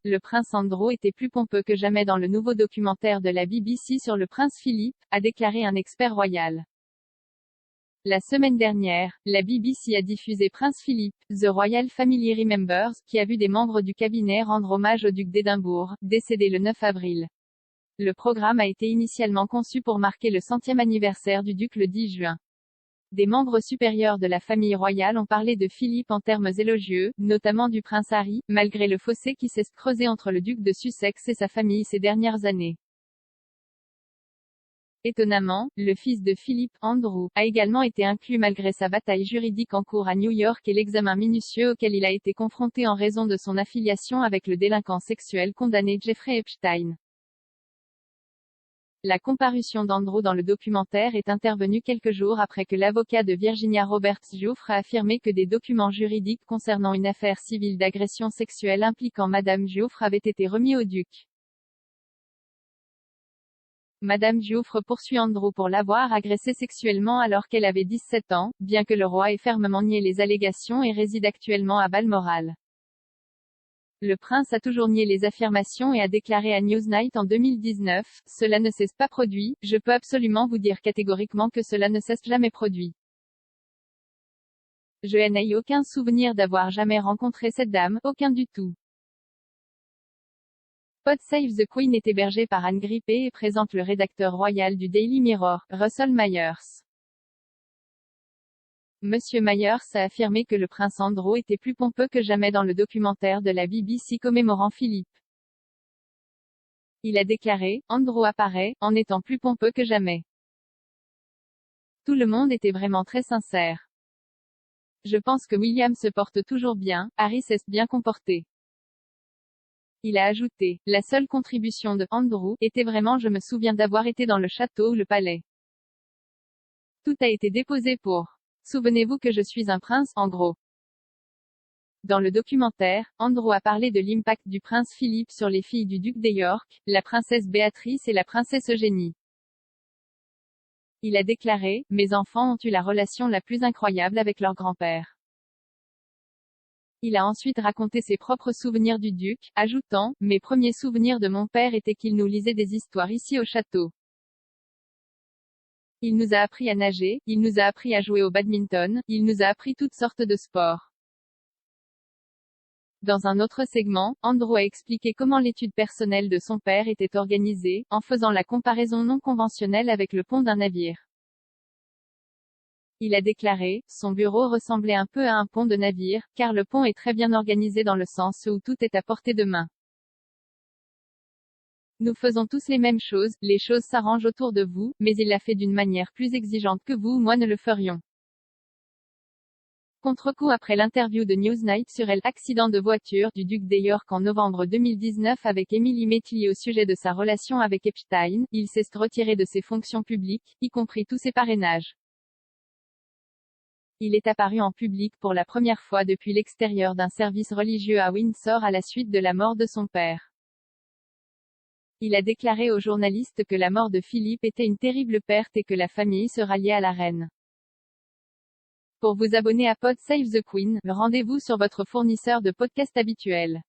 Le prince Andrew était plus pompeux que jamais dans le nouveau documentaire de la BBC sur le prince Philippe, a déclaré un expert royal. La semaine dernière, la BBC a diffusé Prince Philip, The Royal Family Remembers, qui a vu des membres du cabinet rendre hommage au duc d'Édimbourg, décédé le 9 avril. Le programme a été initialement conçu pour marquer le 100e anniversaire du duc le 10 juin. Des membres supérieurs de la famille royale ont parlé de Philippe en termes élogieux, notamment du prince Harry, malgré le fossé qui s'est creusé entre le duc de Sussex et sa famille ces dernières années. Étonnamment, le fils de Philippe, Andrew, a également été inclus malgré sa bataille juridique en cours à New York et l'examen minutieux auquel il a été confronté en raison de son affiliation avec le délinquant sexuel condamné Jeffrey Epstein. La comparution d'Andrew dans le documentaire est intervenue quelques jours après que l'avocat de Virginia Roberts Giuffre a affirmé que des documents juridiques concernant une affaire civile d'agression sexuelle impliquant Madame Giuffre avaient été remis au duc. Madame Giuffre poursuit Andrew pour l'avoir agressée sexuellement alors qu'elle avait 17 ans, bien que le roi ait fermement nié les allégations et réside actuellement à Balmoral. Le prince a toujours nié les affirmations et a déclaré à Newsnight en 2019, « Cela ne s'est pas produit, je peux absolument vous dire catégoriquement que cela ne s'est jamais produit. Je n'ai aucun souvenir d'avoir jamais rencontré cette dame, aucun du tout. » Pod Save the Queen est hébergé par Anne Grippé et présente le rédacteur royal du Daily Mirror, Russell Myers. Monsieur Myers a affirmé que le prince Andrew était plus pompeux que jamais dans le documentaire de la BBC commémorant Philippe. Il a déclaré, Andrew apparaît, en étant plus pompeux que jamais. Tout le monde était vraiment très sincère. Je pense que William se porte toujours bien, Harry s'est bien comporté. Il a ajouté, la seule contribution de Andrew était vraiment je me souviens d'avoir été dans le château ou le palais. Tout a été déposé pour. Souvenez-vous que je suis un prince, en gros. Dans le documentaire, Andrew a parlé de l'impact du prince Philippe sur les filles du duc de York, la princesse Béatrice et la princesse Eugénie. Il a déclaré, mes enfants ont eu la relation la plus incroyable avec leur grand-père. Il a ensuite raconté ses propres souvenirs du duc, ajoutant, mes premiers souvenirs de mon père étaient qu'il nous lisait des histoires ici au château. Il nous a appris à nager, il nous a appris à jouer au badminton, il nous a appris toutes sortes de sports. Dans un autre segment, Andrew a expliqué comment l'étude personnelle de son père était organisée, en faisant la comparaison non conventionnelle avec le pont d'un navire. Il a déclaré, son bureau ressemblait un peu à un pont de navire, car le pont est très bien organisé dans le sens où tout est à portée de main. Nous faisons tous les mêmes choses, les choses s'arrangent autour de vous, mais il l'a fait d'une manière plus exigeante que vous ou moi ne le ferions. Contre-coup après l'interview de Newsnight sur l'accident de voiture du duc de York en novembre 2019 avec Emily Maitli au sujet de sa relation avec Epstein, il s'est retiré de ses fonctions publiques, y compris tous ses parrainages. Il est apparu en public pour la première fois depuis l'extérieur d'un service religieux à Windsor à la suite de la mort de son père. Il a déclaré aux journalistes que la mort de Philippe était une terrible perte et que la famille se ralliait à la reine. Pour vous abonner à Pod Save the Queen, rendez-vous sur votre fournisseur de podcast habituel.